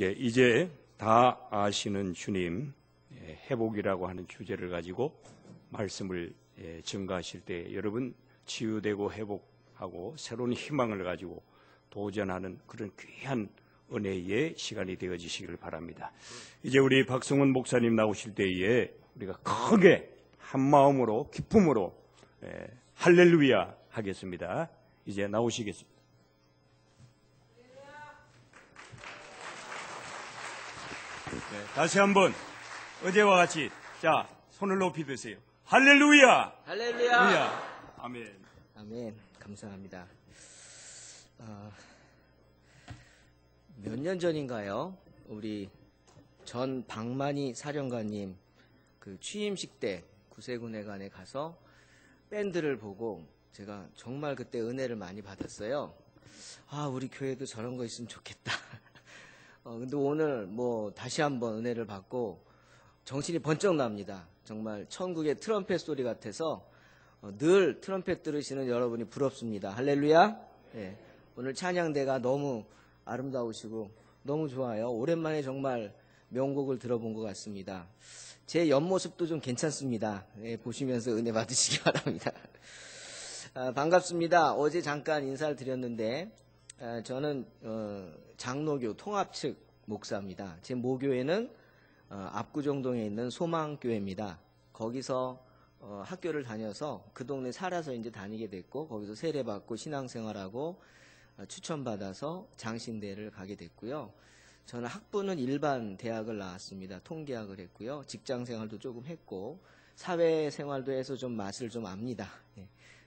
이제 다 아시는 주님, 회복이라고 하는 주제를 가지고 말씀을 증거하실 때 여러분 치유되고 회복하고 새로운 희망을 가지고 도전하는 그런 귀한 은혜의 시간이 되어지시길 바랍니다. 이제 우리 박성훈 목사님 나오실 때에 우리가 크게 한 마음으로 기쁨으로 할렐루야 하겠습니다. 이제 나오시겠습니다. 다시 한번 어제와 같이 자 손을 높이 드세요. 할렐루야. 할렐루야. 아멘. 아멘. 감사합니다. 몇 년 전인가요? 우리 전 박만희 사령관님 그 취임식 때 구세군회관에 가서 밴드를 보고 제가 정말 그때 은혜를 많이 받았어요. 우리 교회도 저런 거 있으면 좋겠다. 근데 오늘 다시 한번 은혜를 받고 정신이 번쩍 납니다. 정말 천국의 트럼펫 소리 같아서 늘 트럼펫 들으시는 여러분이 부럽습니다. 할렐루야. 네, 오늘 찬양대가 너무 아름다우시고 너무 좋아요. 오랜만에 정말 명곡을 들어본 것 같습니다. 제 옆모습도 좀 괜찮습니다. 네, 보시면서 은혜 받으시기 바랍니다. 반갑습니다. 어제 잠깐 인사를 드렸는데 저는 장로교 통합 측 목사입니다. 제 모교회는 압구정동에 있는 소망교회입니다. 거기서 학교를 다녀서 그 동네 살아서 이제 다니게 됐고 거기서 세례받고 신앙생활하고 추천받아서 장신대를 가게 됐고요. 저는 학부는 일반 대학을 나왔습니다. 통계학을 했고요. 직장생활도 조금 했고 사회생활도 해서 좀 맛을 좀 압니다.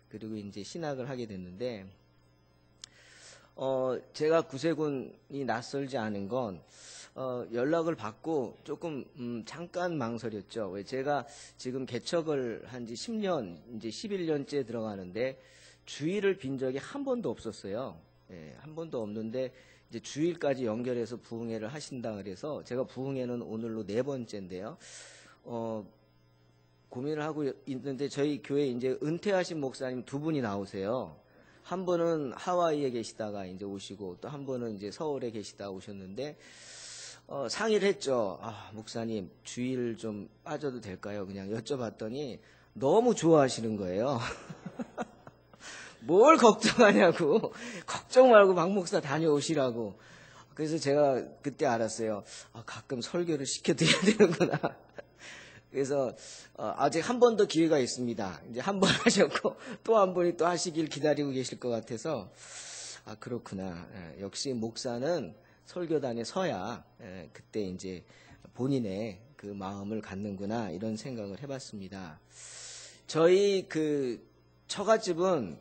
그리고 이제 신학을 하게 됐는데 제가 구세군이 낯설지 않은 건 연락을 받고 조금 잠깐 망설였죠. 왜 제가 지금 개척을 한 지 10년, 이제 11년째 들어가는데 주일을 빈 적이 한 번도 없었어요. 한 번도 없는데 이제 주일까지 연결해서 부흥회를 하신다 그래서 제가 부흥회는 오늘로 4번째인데요. 고민을 하고 있는데 저희 교회 이제 은퇴하신 목사님 2분이 나오세요. 한 분은 하와이에 계시다가 이제 오시고 또 한 분은 이제 서울에 계시다가 오셨는데 상의를 했죠. 목사님 주일 좀 빠져도 될까요? 그냥 여쭤봤더니 너무 좋아하시는 거예요. 뭘 걱정하냐고. 걱정 말고 박 목사 다녀오시라고. 그래서 제가 그때 알았어요. 가끔 설교를 시켜드려야 되는구나. 그래서 아직 한 번 더 기회가 있습니다. 이제 한 번 하셨고 또 한 분이 또 하시길 기다리고 계실 것 같아서 그렇구나. 역시 목사는 설교단에 서야 그때 이제 본인의 그 마음을 갖는구나 이런 생각을 해봤습니다. 저희 그 처갓집은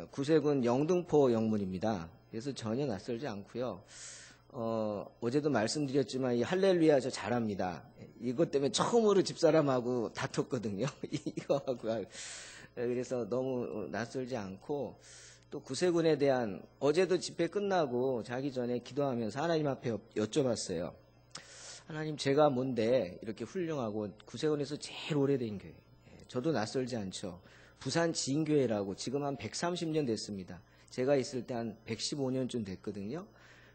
구세군 영등포 영문입니다. 그래서 전혀 낯설지 않고요. 어제도 말씀드렸지만 이 할렐루야 저 잘합니다. 이것 때문에 처음으로 집사람하고 다퉜거든요. 이거하고. 그래서 너무 낯설지 않고 또 구세군에 대한 어제도 집회 끝나고 자기 전에 기도하면서 하나님 앞에 여쭤봤어요. 하나님 제가 뭔데 이렇게 훌륭하고 구세군에서 제일 오래된 교회. 저도 낯설지 않죠. 부산 지인교회라고 지금 한 130년 됐습니다. 제가 있을 때 한 115년쯤 됐거든요.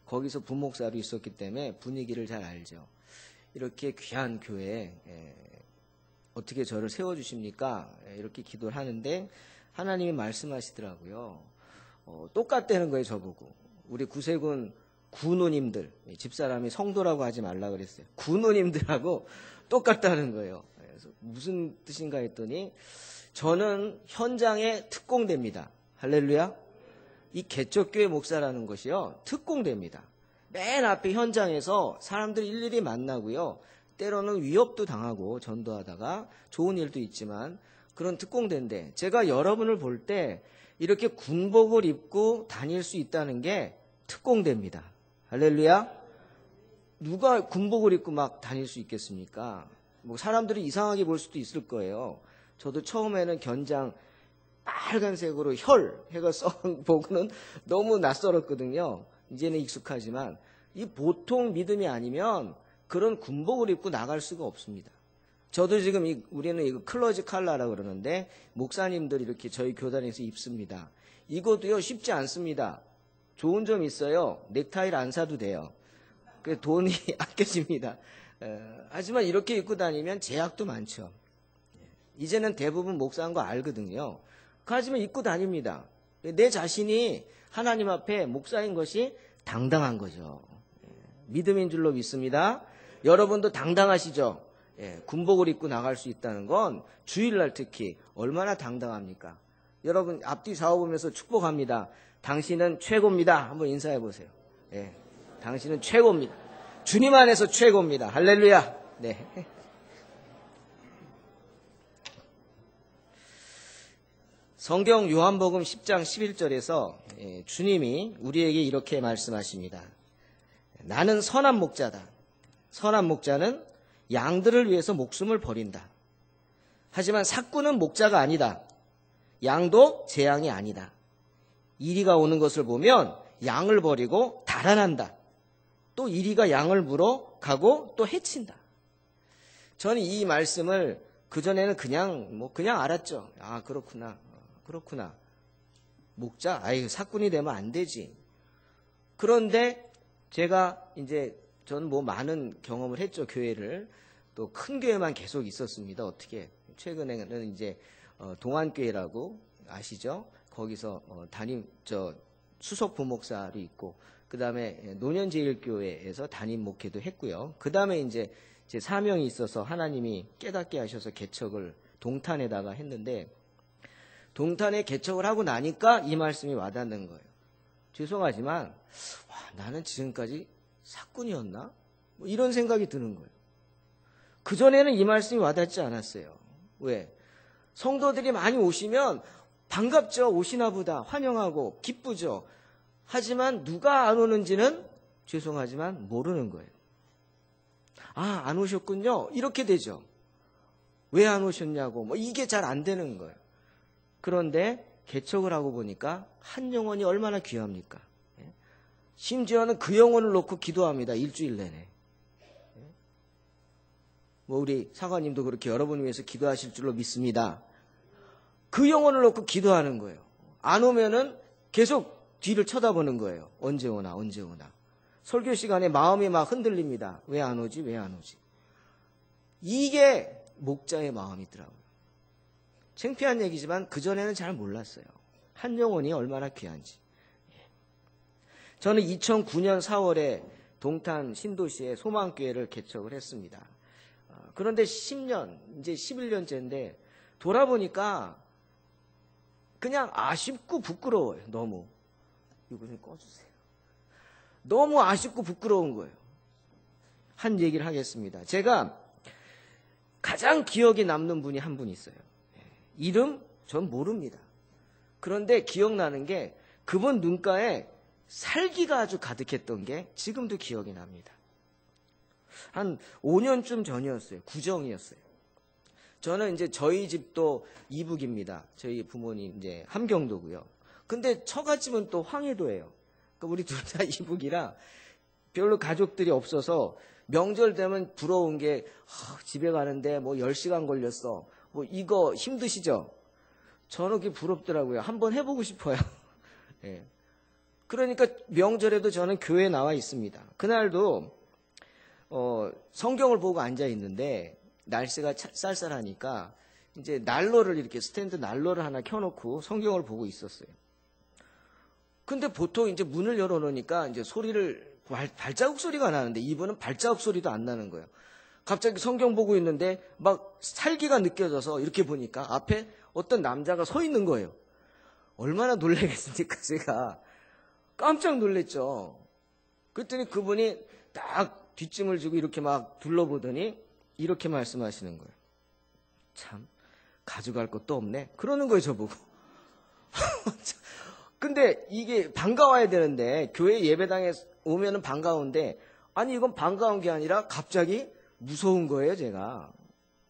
거기서 부목사로 있었기 때문에 분위기를 잘 알죠. 이렇게 귀한 교회에 어떻게 저를 세워주십니까? 이렇게 기도를 하는데 하나님이 말씀하시더라고요. 똑같다는 거예요, 저보고. 우리 구세군 구누님들, 집사람이 성도라고 하지 말라 그랬어요. 구누님들하고 똑같다는 거예요. 그래서 무슨 뜻인가 했더니 저는 현장에 특공대입니다. 할렐루야. 이 개척교회 목사라는 것이요 특공대입니다. 맨 앞에 현장에서 사람들 일일이 만나고요. 때로는 위협도 당하고 전도하다가 좋은 일도 있지만 그런 특공대인데 제가 여러분을 볼 때 이렇게 군복을 입고 다닐 수 있다는 게 특공대입니다. 할렐루야. 누가 군복을 입고 막 다닐 수 있겠습니까? 사람들이 이상하게 볼 수도 있을 거예요. 저도 처음에는 견장 빨간색으로 혈 해가 써온 보고는 너무 낯설었거든요. 이제는 익숙하지만 이 보통 믿음이 아니면 그런 군복을 입고 나갈 수가 없습니다. 저도 지금 우리는 이거 클러지 칼라라고 그러는데 목사님들이 이렇게 저희 교단에서 입습니다. 이것도요 쉽지 않습니다. 좋은 점 있어요. 넥타이를 안 사도 돼요. 그 돈이 아껴집니다. 하지만 이렇게 입고 다니면 제약도 많죠. 이제는 대부분 목사인 거 알거든요. 하지만 입고 다닙니다. 내 자신이 하나님 앞에 목사인 것이 당당한 거죠. 믿음인 줄로 믿습니다. 여러분도 당당하시죠? 군복을 입고 나갈 수 있다는 건 주일날 특히 얼마나 당당합니까? 여러분 앞뒤 좌우 보면서 축복합니다. 당신은 최고입니다. 한번 인사해 보세요. 당신은 최고입니다. 주님 안에서 최고입니다. 할렐루야. 네. 성경 요한복음 10장 11절에서 주님이 우리에게 이렇게 말씀하십니다. 나는 선한 목자다. 선한 목자는 양들을 위해서 목숨을 버린다. 하지만 삭구는 목자가 아니다. 양도 제 양이 아니다. 이리가 오는 것을 보면 양을 버리고 달아난다. 또 이리가 양을 물어 가고 또 해친다. 저는 이 말씀을 그전에는 그냥 알았죠. 아, 그렇구나. 목자? 아이, 사꾼이 되면 안 되지. 그런데 제가 저는 많은 경험을 했죠, 교회를. 또 큰 교회만 계속 있었습니다. 어떻게. 최근에는 동안교회라고 아시죠? 거기서 수석 부목사로 있고, 그 다음에 노년제일교회에서 담임 목회도 했고요. 그 다음에 제 사명이 있어서 하나님이 깨닫게 하셔서 개척을 동탄에다가 했는데, 동탄에 개척을 하고 나니까 이 말씀이 와닿는 거예요. 죄송하지만 나는 지금까지 사꾼이었나? 이런 생각이 드는 거예요. 그전에는 이 말씀이 와닿지 않았어요. 왜? 성도들이 많이 오시면 반갑죠. 오시나 보다. 환영하고 기쁘죠. 하지만 누가 안 오는지는 죄송하지만 모르는 거예요. 아, 안 오셨군요. 이렇게 되죠. 왜 안 오셨냐고. 이게 잘 안 되는 거예요. 그런데 개척을 하고 보니까 한 영혼이 얼마나 귀합니까? 심지어는 그 영혼을 놓고 기도합니다. 일주일 내내. 우리 사관님도 그렇게 여러분을 위해서 기도하실 줄로 믿습니다. 그 영혼을 놓고 기도하는 거예요. 안 오면은 계속 뒤를 쳐다보는 거예요. 언제 오나. 설교 시간에 마음이 막 흔들립니다. 왜 안 오지? 이게 목자의 마음이더라고요. 창피한 얘기지만 그전에는 잘 몰랐어요. 한 영혼이 얼마나 귀한지. 저는 2009년 4월에 동탄 신도시에 소망교회를 개척을 했습니다. 그런데 10년, 이제 11년째인데 돌아보니까 그냥 아쉽고 부끄러워요. 너무. 이거 좀 꺼주세요. 너무 아쉽고 부끄러운 거예요. 한 얘기를 하겠습니다. 제가 가장 기억에 남는 분이 한 분 있어요. 이름 전 모릅니다. 그런데 기억나는 게 그분 눈가에 살기가 아주 가득했던 게 지금도 기억이 납니다. 한 5년쯤 전이었어요. 구정이었어요. 저는 저희 집도 이북입니다. 저희 부모님 함경도고요. 근데 처갓집은 또 황해도예요. 그러니까 우리 둘 다 이북이라 별로 가족들이 없어서 명절 되면 부러운 게 집에 가는데 10시간 걸렸어. 이거 힘드시죠? 저는 그게 부럽더라고요. 한번 해보고 싶어요. 네. 그러니까 명절에도 저는 교회에 나와 있습니다. 그날도 성경을 보고 앉아 있는데 날씨가 쌀쌀하니까 난로를 이렇게 스탠드 난로를 하나 켜놓고 성경을 보고 있었어요. 근데 보통 문을 열어놓으니까 소리를 발자국 소리가 나는데 이분은 발자국 소리도 안 나는 거예요. 갑자기 성경 보고 있는데 막 살기가 느껴져서 이렇게 보니까 앞에 어떤 남자가 서 있는 거예요. 얼마나 놀라겠습니까? 제가 깜짝 놀랐죠. 그랬더니 그분이 딱 뒷짐을 지고 이렇게 막 둘러보더니 이렇게 말씀하시는 거예요. 참 가져갈 것도 없네. 그러는 거예요, 저보고. 근데 이게 반가워야 되는데 교회 예배당에 오면은 반가운데 아니 이건 반가운 게 아니라 갑자기 무서운 거예요, 제가.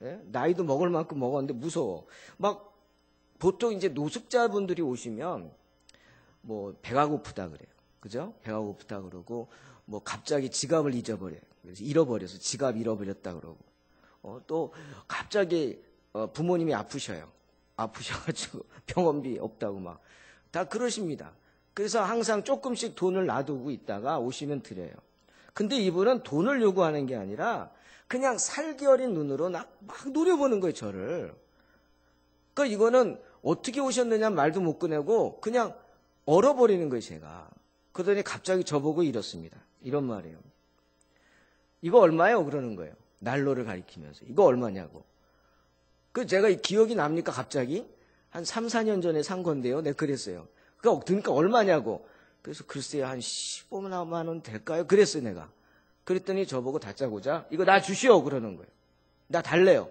예? 나이도 먹을 만큼 먹었는데 무서워. 막 보통 노숙자분들이 오시면 배가 고프다 그래요. 그죠? 배가 고프다 그러고 갑자기 지갑을 잊어버려요. 그래서 잃어버려서 지갑 잃어버렸다 그러고 또 갑자기 부모님이 아프셔가지고 병원비 없다고 막 다 그러십니다. 그래서 항상 조금씩 돈을 놔두고 있다가 오시면 드려요. 근데 이분은 돈을 요구하는 게 아니라 그냥 살기 어린 눈으로 막 노려보는 거예요, 저를. 그러니까 이거는 어떻게 오셨느냐 말도 못 꺼내고 그냥 얼어버리는 거예요, 제가. 그러더니 갑자기 저보고 이렇습니다. 이런 말이에요. 이거 얼마예요? 그러는 거예요. 난로를 가리키면서. 이거 얼마냐고. 그 제가 기억이 납니까, 갑자기? 한 3, 4년 전에 산 건데요. 내가 그랬어요. 그러니까 얼마냐고. 그래서 글쎄요, 한 15만 원 될까요? 그랬어요, 내가. 그랬더니 저보고 다짜고짜 이거 나 주시오 그러는 거예요. 나 달래요.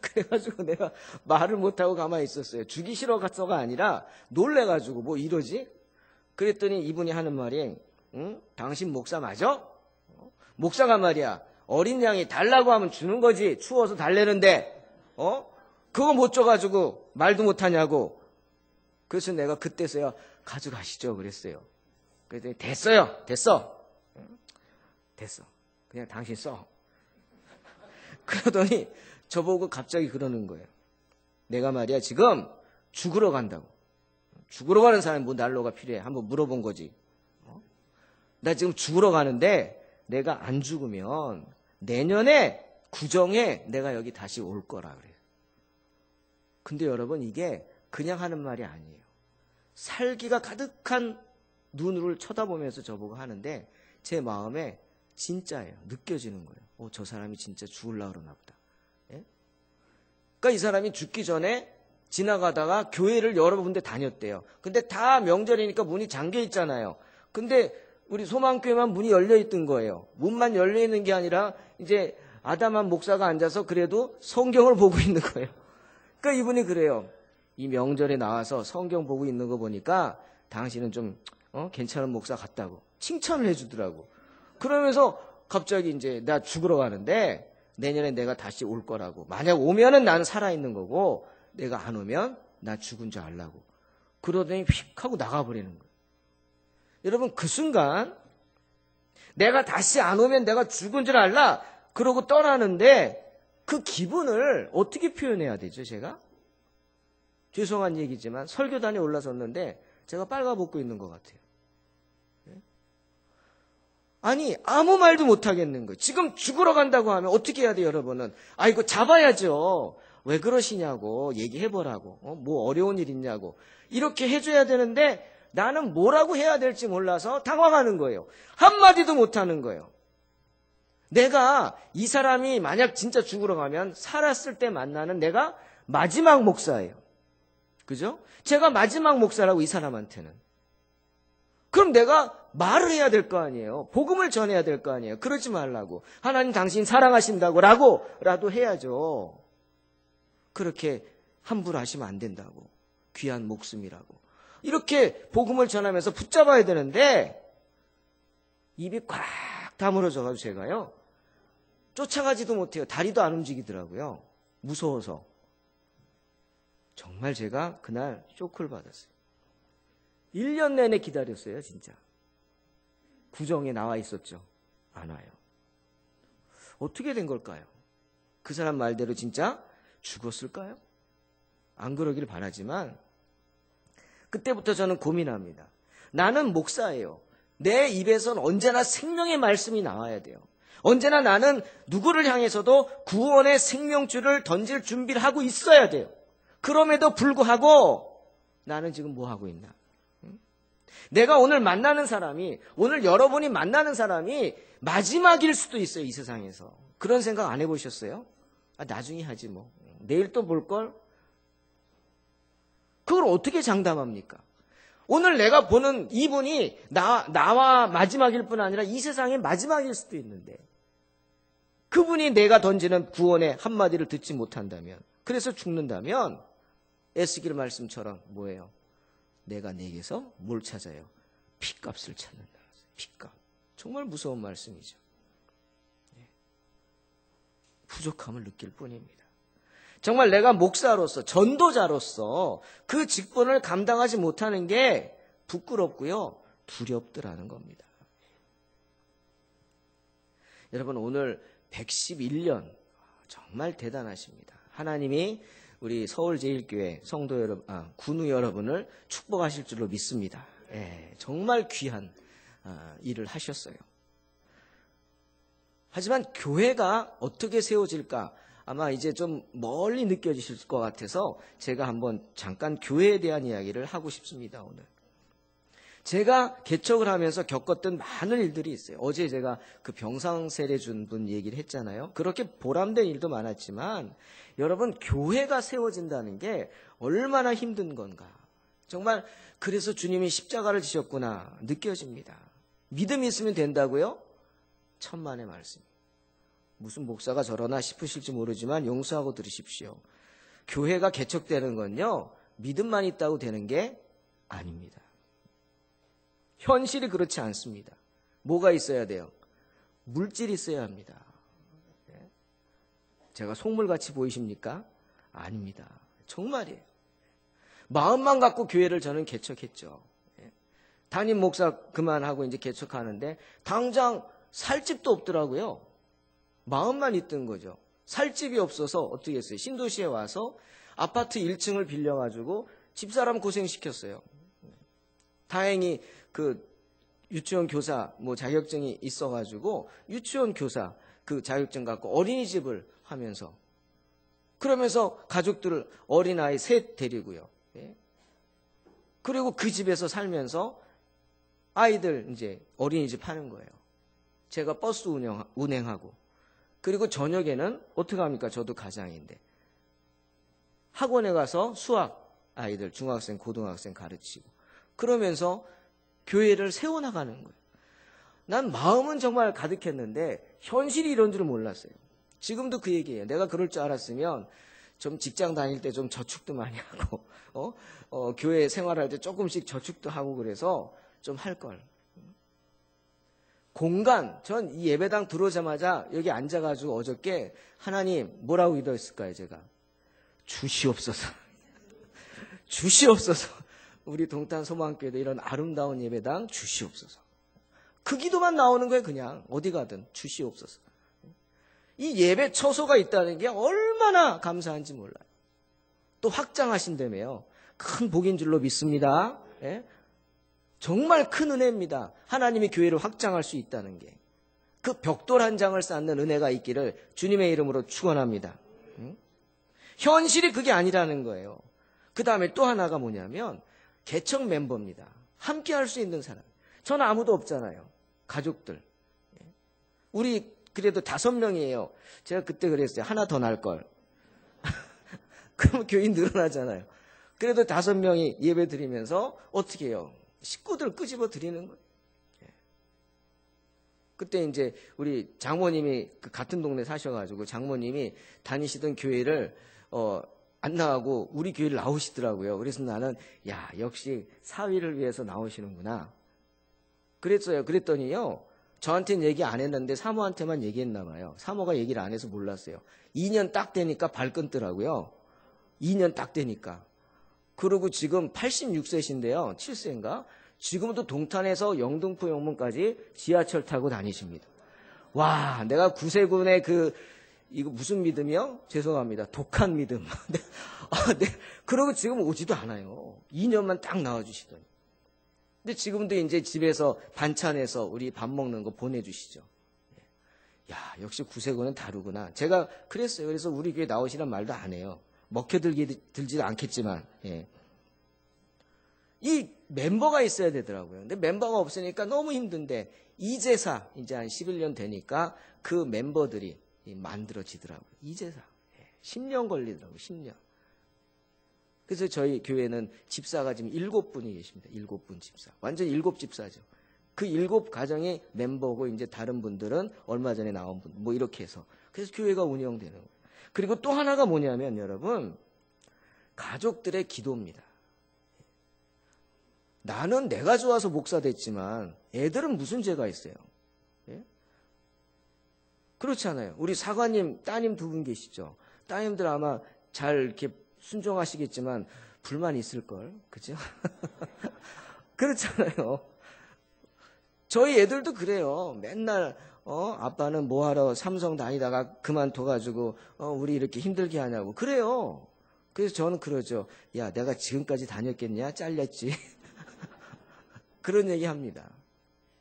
그래가지고 내가 말을 못하고 가만히 있었어요. 주기 싫어서가 아니라 놀래가지고 뭐 이러지? 그랬더니 이분이 하는 말이 응? 당신 목사 맞아? 목사가 말이야 어린 양이 달라고 하면 주는 거지 추워서 달래는데 그거 못 줘가지고 말도 못하냐고. 그래서 내가 그때서야 가져가시죠 그랬어요. 그랬더니 됐어요. 됐어. 그냥 당신 써. 그러더니 저보고 갑자기 그러는 거예요. 내가 말이야 지금 죽으러 간다고. 죽으러 가는 사람이 뭐 난로가 필요해. 한번 물어본 거지. 나 지금 죽으러 가는데 내가 안 죽으면 내년에 구정에 내가 여기 다시 올 거라 그래요. 근데 여러분 이게 그냥 하는 말이 아니에요. 살기가 가득한 눈을 쳐다보면서 저보고 하는데 제 마음에 진짜예요. 느껴지는 거예요. 저 사람이 진짜 죽으려고 그러나 보다. 예? 그러니까 이 사람이 죽기 전에 지나가다가 교회를 여러 군데 다녔대요. 근데 다 명절이니까 문이 잠겨 있잖아요. 근데 우리 소망교회만 문이 열려 있던 거예요. 문만 열려 있는 게 아니라 이제 아담한 목사가 앉아서 그래도 성경을 보고 있는 거예요. 그러니까 이분이 그래요. 이 명절에 나와서 성경 보고 있는 거 보니까 당신은 좀 괜찮은 목사 같다고 칭찬을 해주더라고. 그러면서 갑자기 이제 나 죽으러 가는데 내년에 내가 다시 올 거라고. 만약 오면은 나는 살아있는 거고 내가 안 오면 나 죽은 줄 알라고. 그러더니 휙 하고 나가버리는 거예요. 여러분 그 순간 내가 다시 안 오면 내가 죽은 줄 알라 그러고 떠나는데 그 기분을 어떻게 표현해야 되죠 제가? 죄송한 얘기지만 설교단에 올라섰는데 제가 빨가벗고 있는 것 같아요. 아니 아무 말도 못하겠는 거예요. 지금 죽으러 간다고 하면 어떻게 해야 돼요 여러분은? 이거 잡아야죠. 왜 그러시냐고 얘기해보라고. 뭐 어려운 일 있냐고. 이렇게 해줘야 되는데 나는 뭐라고 해야 될지 몰라서 당황하는 거예요. 한마디도 못하는 거예요. 내가 이 사람이 만약 진짜 죽으러 가면 살았을 때 만나는 내가 마지막 목사예요. 그죠? 제가 마지막 목사라고 이 사람한테는. 그럼 내가 말을 해야 될 거 아니에요. 복음을 전해야 될 거 아니에요. 그러지 말라고. 하나님 당신 사랑하신다고 라도 해야죠. 그렇게 함부로 하시면 안 된다고. 귀한 목숨이라고. 이렇게 복음을 전하면서 붙잡아야 되는데 입이 꽉 다물어져가지고 제가요. 쫓아가지도 못해요. 다리도 안 움직이더라고요. 무서워서. 정말 제가 그날 쇼크를 받았어요. 1년 내내 기다렸어요, 진짜. 구정에 나와 있었죠. 안 와요. 어떻게 된 걸까요? 그 사람 말대로 진짜 죽었을까요? 안 그러길 바라지만 그때부터 저는 고민합니다. 나는 목사예요. 내 입에선 언제나 생명의 말씀이 나와야 돼요. 언제나 나는 누구를 향해서도 구원의 생명줄을 던질 준비를 하고 있어야 돼요. 그럼에도 불구하고 나는 지금 뭐 하고 있나? 내가 오늘 만나는 사람이, 오늘 여러분이 만나는 사람이 마지막일 수도 있어요, 이 세상에서. 그런 생각 안 해보셨어요? 나중에 하지 뭐. 내일 또 볼걸? 그걸 어떻게 장담합니까? 오늘 내가 보는 이분이 나와 마지막일 뿐 아니라 이 세상의 마지막일 수도 있는데 그분이 내가 던지는 구원의 한마디를 듣지 못한다면, 그래서 죽는다면 에스겔 말씀처럼 뭐예요? 내가 내게서 뭘 찾아요? 핏값을 찾는다. 핏값. 정말 무서운 말씀이죠. 부족함을 느낄 뿐입니다. 정말 내가 목사로서, 전도자로서 그 직분을 감당하지 못하는 게 부끄럽고요, 두렵더라는 겁니다. 여러분, 오늘 111년 정말 대단하십니다. 하나님이 우리 서울제일교회 성도 여러분, 군우 여러분을 축복하실 줄로 믿습니다. 정말 귀한 일을 하셨어요. 하지만 교회가 어떻게 세워질까? 아마 이제 좀 멀리 느껴지실 것 같아서 제가 한번 잠깐 교회에 대한 이야기를 하고 싶습니다, 오늘. 제가 개척을 하면서 겪었던 많은 일들이 있어요. 어제 제가 그 병상 세례 준 분 얘기를 했잖아요. 그렇게 보람된 일도 많았지만 여러분, 교회가 세워진다는 게 얼마나 힘든 건가. 정말 그래서 주님이 십자가를 지셨구나 느껴집니다. 믿음이 있으면 된다고요? 천만의 말씀. 무슨 목사가 저러나 싶으실지 모르지만 용서하고 들으십시오. 교회가 개척되는 건요, 믿음만 있다고 되는 게 아닙니다. 현실이 그렇지 않습니다. 뭐가 있어야 돼요? 물질이 있어야 합니다. 제가 속물같이 보이십니까? 아닙니다. 정말이에요. 마음만 갖고 교회를 저는 개척했죠. 담임 목사 그만하고 이제 개척하는데 당장 살 집도 없더라고요. 마음만 있던 거죠. 살 집이 없어서 어떻게 했어요? 신도시에 와서 아파트 1층을 빌려가지고 집사람 고생시켰어요. 다행히 그 유치원 교사 뭐 자격증이 있어가지고 유치원 교사 그 자격증 갖고 어린이집을 하면서, 그러면서 가족들을 어린아이 셋 데리고요. 그리고 그 집에서 살면서 아이들 이제 어린이집 하는 거예요. 제가 버스 운행하고, 그리고 저녁에는 어떻게 합니까? 저도 가장인데 학원에 가서 수학 아이들 중학생 고등학생 가르치고, 그러면서 교회를 세워나가는 거예요. 난 마음은 정말 가득했는데 현실이 이런 줄은 몰랐어요. 지금도 그 얘기예요. 내가 그럴 줄 알았으면 좀 직장 다닐 때 좀 저축도 많이 하고 교회 생활할 때 조금씩 저축도 하고 그래서 좀 할 걸. 공간, 전 이 예배당 들어오자마자 여기 앉아가지고 어저께 하나님 뭐라고 기도했을까요? 제가 주시옵소서. 주시옵소서. 우리 동탄 소망교회도 이런 아름다운 예배당 주시옵소서. 그 기도만 나오는 거예요. 그냥 어디 가든 주시옵소서. 이 예배 처소가 있다는 게 얼마나 감사한지 몰라요. 또 확장하신다며요. 큰 복인 줄로 믿습니다. 예? 정말 큰 은혜입니다. 하나님이 교회를 확장할 수 있다는 게. 그 벽돌 한 장을 쌓는 은혜가 있기를 주님의 이름으로 축원합니다. 현실이 그게 아니라는 거예요. 그 다음에 또 하나가 뭐냐면 개척 멤버입니다. 함께 할 수 있는 사람. 저는 아무도 없잖아요. 가족들. 우리 그래도 5명이에요. 제가 그때 그랬어요. 하나 더 날 걸. 그러면 교인 늘어나잖아요. 그래도 5명이 예배 드리면서 어떻게 해요? 식구들 끄집어 드리는 거예요. 그때 이제 우리 장모님이 그 같은 동네 사셔가지고 장모님이 다니시던 교회를 안 나가고 우리 교회를 나오시더라고요. 그래서 나는 야, 역시 사위를 위해서 나오시는구나. 그랬어요. 그랬더니요, 저한테는 얘기 안 했는데 사모한테만 얘기했나 봐요. 사모가 얘기를 안 해서 몰랐어요. 2년 딱 되니까 발 끊더라고요. 2년 딱 되니까. 그리고 지금 86세신데요. 7세인가? 지금도 동탄에서 영등포 영문까지 지하철 타고 다니십니다. 와, 내가 구세군의 이거 무슨 믿음이요? 죄송합니다. 독한 믿음. 네. 그러고 지금 오지도 않아요. 2년만 딱 나와주시더니. 근데 지금도 이제 집에서 반찬해서 우리 밥 먹는 거 보내주시죠. 야, 역시 구세군은 다르구나. 제가 그랬어요. 그래서 우리 교회 나오시란 말도 안 해요. 먹혀들지도 않겠지만. 예. 이 멤버가 있어야 되더라고요. 근데 멤버가 없으니까 너무 힘든데 이제사 이제 한 11년 되니까 그 멤버들이 만들어지더라고요. 이제사. 10년 걸리더라고요. 10년. 그래서 저희 교회는 집사가 지금 7분이 계십니다. 7분 집사. 완전 7집사죠. 그 7가정의 멤버고 이제 다른 분들은 얼마 전에 나온 분. 뭐 이렇게 해서. 그래서 교회가 운영되는 거예요. 그리고 또 하나가 뭐냐면 여러분, 가족들의 기도입니다. 나는 내가 좋아서 목사 됐지만 애들은 무슨 죄가 있어요? 예? 그렇지 않아요. 우리 사관님, 따님 2분 계시죠? 따님들 아마 잘 이렇게 순종하시겠지만 불만 있을걸. 그죠? 그렇잖아요. 저희 애들도 그래요. 맨날 아빠는 뭐하러 삼성 다니다가 그만둬가지고 우리 이렇게 힘들게 하냐고. 그래요. 그래서 저는 그러죠. 야, 내가 지금까지 다녔겠냐? 잘렸지. 그런 얘기 합니다.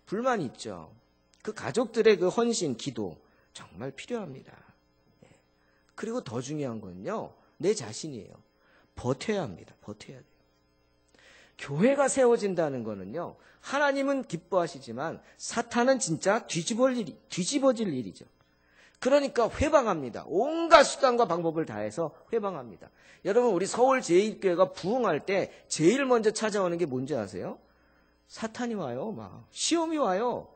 불만이 있죠. 그 가족들의 그 헌신, 기도. 정말 필요합니다. 그리고 더 중요한 건요, 내 자신이에요. 버텨야 합니다. 버텨야 돼요. 교회가 세워진다는 거는요, 하나님은 기뻐하시지만 사탄은 진짜 뒤집어질 일이죠. 그러니까 회방합니다. 온갖 수단과 방법을 다해서 회방합니다. 여러분, 우리 서울 제1교회가 부흥할 때 제일 먼저 찾아오는 게 뭔지 아세요? 사탄이 와요. 막 시험이 와요.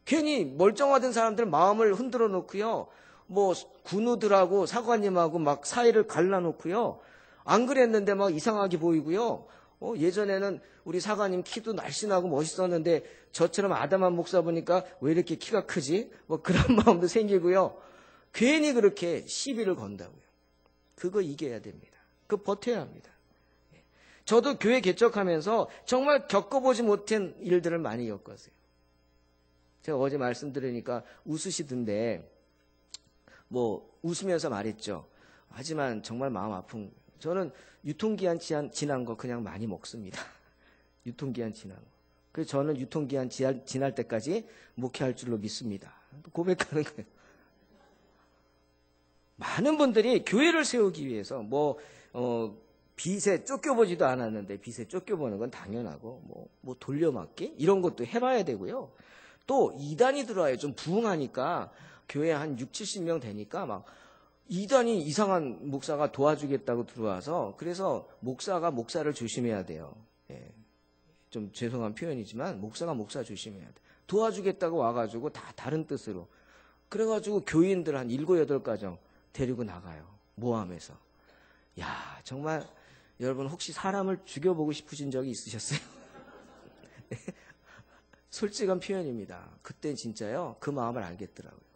괜히 멀쩡하던 사람들 마음을 흔들어 놓고요. 뭐 군우들하고 사관님하고 막 사이를 갈라놓고요. 안 그랬는데 막 이상하게 보이고요. 예전에는 우리 사관님 키도 날씬하고 멋있었는데 저처럼 아담한 목사 보니까 왜 이렇게 키가 크지? 뭐 그런 마음도 생기고요. 괜히 그렇게 시비를 건다고요. 그거 이겨야 됩니다. 그거 버텨야 합니다. 저도 교회 개척하면서 정말 겪어보지 못한 일들을 많이 겪었어요. 제가 어제 말씀드리니까 웃으시던데 뭐 웃으면서 말했죠. 하지만 정말 마음 아픈, 저는 유통기한 지난 거 그냥 많이 먹습니다. 유통기한 지난 거. 그래서 저는 유통기한 지날 때까지 목회할 줄로 믿습니다. 고백하는 거예요. 많은 분들이 교회를 세우기 위해서 빚에 쫓겨보지도 않았는데 빚에 쫓겨보는 건 당연하고 뭐 돌려막기 이런 것도 해봐야 되고요. 또 이단이 들어와요. 좀 부흥하니까 교회 한 6, 70명 되니까 막 이단이 이상한 목사가 도와주겠다고 들어와서, 그래서 목사가 목사를 조심해야 돼요. 예. 좀 죄송한 표현이지만 목사가 목사 조심해야 돼. 도와주겠다고 와가지고 다 다른 뜻으로. 그래가지고 교인들 한 7, 8가정 데리고 나가요. 모함해서. 야, 정말 여러분 혹시 사람을 죽여보고 싶으신 적이 있으셨어요? 솔직한 표현입니다. 그땐 진짜요. 그 마음을 알겠더라고요.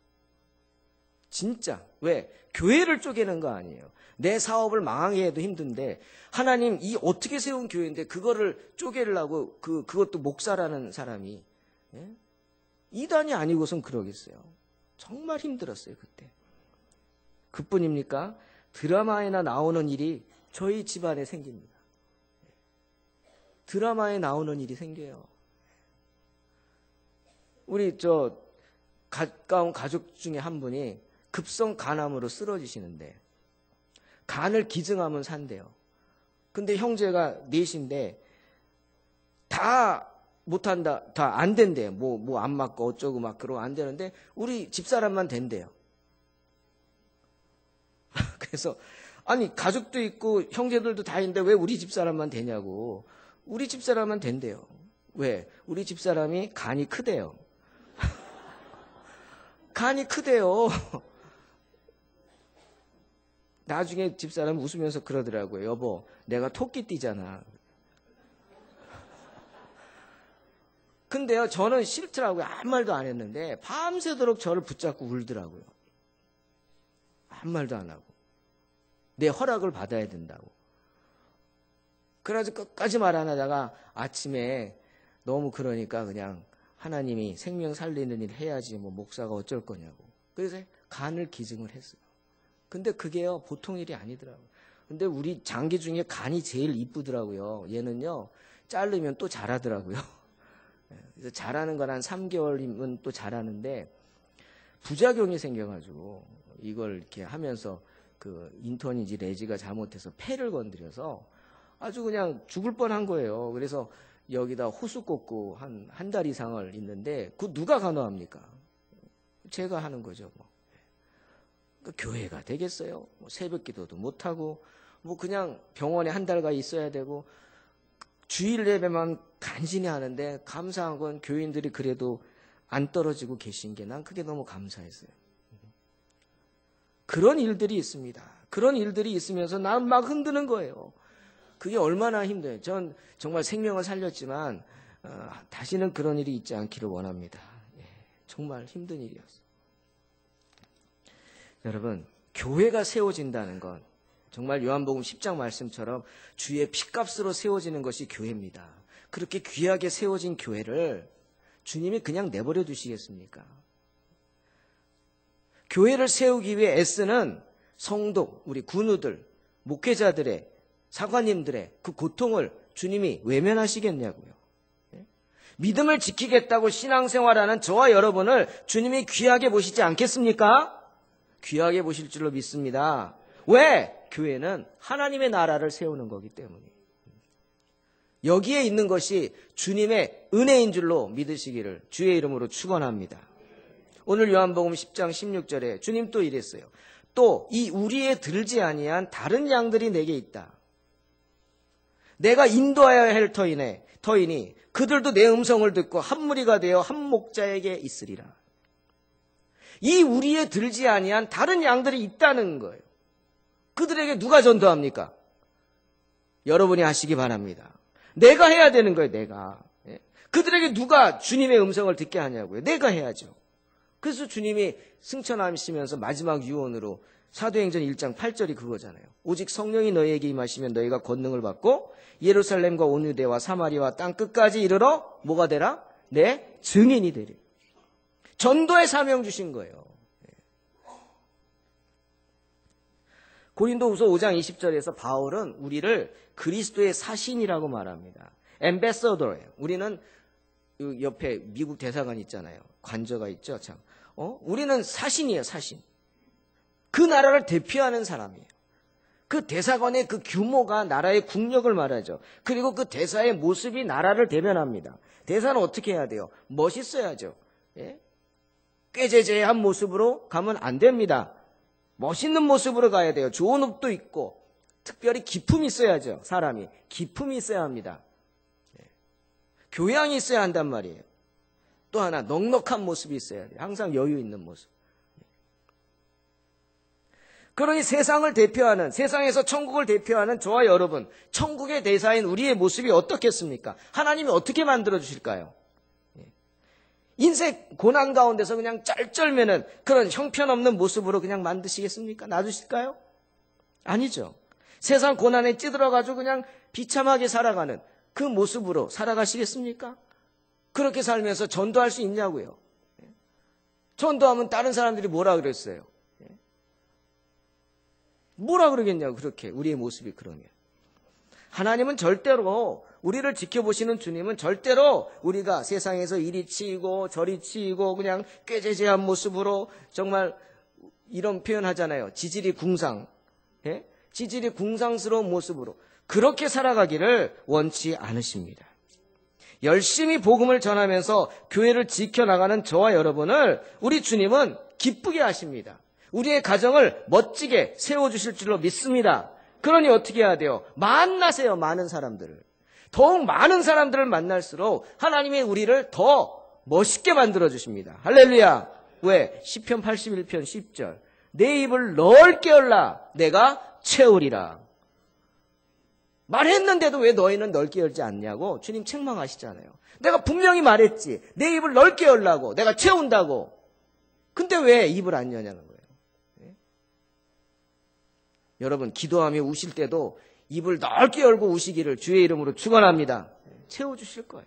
진짜. 왜? 교회를 쪼개는 거 아니에요. 내 사업을 망하게 해도 힘든데 하나님 이 어떻게 세운 교회인데 그거를 쪼개려고 그것도 목사라는 사람이, 예? 이단이 아니고선 그러겠어요. 정말 힘들었어요. 그때. 그뿐입니까? 드라마에나 나오는 일이 저희 집안에 생깁니다. 드라마에 나오는 일이 생겨요. 우리 가까운 가족 중에 한 분이 급성 간암으로 쓰러지시는데 간을 기증하면 산대요. 근데 형제가 넷인데 다 못한다, 다 안 된대요. 뭐 안 맞고 어쩌고 막 그러고 안 되는데 우리 집사람만 된대요. 그래서 아니 가족도 있고 형제들도 다 있는데 왜 우리 집사람만 되냐고. 우리 집사람만 된대요. 왜? 우리 집사람이 간이 크대요. 간이 크대요. 나중에 집사람 웃으면서 그러더라고요. 여보, 내가 토끼띠잖아. 근데요, 저는 싫더라고요. 아무 말도 안 했는데 밤새도록 저를 붙잡고 울더라고요. 아무 말도 안 하고. 내 허락을 받아야 된다고. 그래가지고 끝까지 말 안 하다가 아침에 너무 그러니까 그냥 하나님이 생명 살리는 일 해야지 뭐 목사가 어쩔 거냐고. 그래서 간을 기증을 했어요. 근데 그게요 보통 일이 아니더라고요. 근데 우리 장기 중에 간이 제일 이쁘더라고요. 얘는요 자르면 또 자라더라고요. 그래서 자라는 건 한 3개월이면 또 자라는데 부작용이 생겨가지고 이걸 이렇게 하면서 그 인턴인지 레지가 잘못해서 폐를 건드려서 아주 그냥 죽을 뻔한 거예요. 그래서 여기다 호수 꽂고 한 달 이상을 있는데 그 누가 간호합니까? 제가 하는 거죠. 뭐. 그러니까 교회가 되겠어요? 뭐 새벽 기도도 못하고 뭐 그냥 병원에 한 달간 있어야 되고 주일 예배만 간신히 하는데 감사한 건 교인들이 그래도 안 떨어지고 계신 게 난 그게 너무 감사했어요. 그런 일들이 있습니다. 그런 일들이 있으면서 난 막 흔드는 거예요. 그게 얼마나 힘들어요. 전 정말 생명을 살렸지만 다시는 그런 일이 있지 않기를 원합니다. 정말 힘든 일이었어요. 여러분, 교회가 세워진다는 건 정말 요한복음 10장 말씀처럼 주의 피값으로 세워지는 것이 교회입니다. 그렇게 귀하게 세워진 교회를 주님이 그냥 내버려 두시겠습니까? 교회를 세우기 위해 애쓰는 성도, 우리 군우들, 목회자들의, 사관님들의 그 고통을 주님이 외면하시겠냐고요. 믿음을 지키겠다고 신앙생활하는 저와 여러분을 주님이 귀하게 보시지 않겠습니까? 귀하게 보실 줄로 믿습니다. 왜? 교회는 하나님의 나라를 세우는 거기 때문이에요. 여기에 있는 것이 주님의 은혜인 줄로 믿으시기를 주의 이름으로 축원합니다. 오늘 요한복음 10장 16절에 주님 또 이랬어요. 또 이 우리에 들지 아니한 다른 양들이 내게 있다. 내가 인도하여야 할 터이니 그들도 내 음성을 듣고 한 무리가 되어 한 목자에게 있으리라. 이 우리에 들지 아니한 다른 양들이 있다는 거예요. 그들에게 누가 전도합니까? 여러분이 하시기 바랍니다. 내가 해야 되는 거예요. 내가. 그들에게 누가 주님의 음성을 듣게 하냐고요. 내가 해야죠. 그래서 주님이 승천하시면서 마지막 유언으로 사도행전 1장 8절이 그거잖아요. 오직 성령이 너희에게 임하시면 너희가 권능을 받고 예루살렘과 온 유대와 사마리아와 땅 끝까지 이르러 뭐가 되라? 내 증인이 되리. 전도의 사명 주신 거예요. 고린도후서 5장 20절에서 바울은 우리를 그리스도의 사신이라고 말합니다. 엠베서더예요. 우리는 옆에 미국 대사관 있잖아요. 관저가 있죠. 참. 우리는 사신이에요. 사신. 그 나라를 대표하는 사람이에요. 그 대사관의 그 규모가 나라의 국력을 말하죠. 그리고 그 대사의 모습이 나라를 대변합니다. 대사는 어떻게 해야 돼요? 멋있어야죠. 예? 꾀재재한 모습으로 가면 안 됩니다. 멋있는 모습으로 가야 돼요. 좋은 옷도 있고 특별히 기품이 있어야죠. 사람이 기품이 있어야 합니다. 예. 교양이 있어야 한단 말이에요. 또 하나 넉넉한 모습이 있어야 돼요. 항상 여유 있는 모습. 그러니 세상을 대표하는, 세상에서 천국을 대표하는 저와 여러분, 천국의 대사인 우리의 모습이 어떻겠습니까? 하나님이 어떻게 만들어 주실까요? 인생 고난 가운데서 그냥 쩔쩔매는 그런 형편없는 모습으로 그냥 만드시겠습니까? 놔두실까요? 아니죠. 세상 고난에 찌들어가지고 그냥 비참하게 살아가는 그 모습으로 살아가시겠습니까? 그렇게 살면서 전도할 수 있냐고요. 전도하면 다른 사람들이 뭐라 그랬어요? 뭐라 그러겠냐고, 그렇게 우리의 모습이 그러면. 하나님은 절대로, 우리를 지켜보시는 주님은 절대로 우리가 세상에서 이리 치이고 저리 치이고 그냥 꾀재재한 모습으로, 정말 이런 표현 하잖아요. 지질이 궁상. 예? 지질이 궁상스러운 모습으로 그렇게 살아가기를 원치 않으십니다. 열심히 복음을 전하면서 교회를 지켜나가는 저와 여러분을 우리 주님은 기쁘게 하십니다. 우리의 가정을 멋지게 세워주실 줄로 믿습니다. 그러니 어떻게 해야 돼요? 만나세요. 많은 사람들을. 더욱 많은 사람들을 만날수록 하나님이 우리를 더 멋있게 만들어주십니다. 할렐루야. 왜? 시편 81편 10절. 내 입을 넓게 열라 내가 채우리라. 말했는데도 왜 너희는 넓게 열지 않냐고 주님 책망하시잖아요. 내가 분명히 말했지. 내 입을 넓게 열라고. 내가 채운다고. 근데 왜 입을 안 여냐는 거예요. 네? 여러분 기도하며 우실 때도 입을 넓게 열고 우시기를 주의 이름으로 축원합니다. 채워주실 거예요.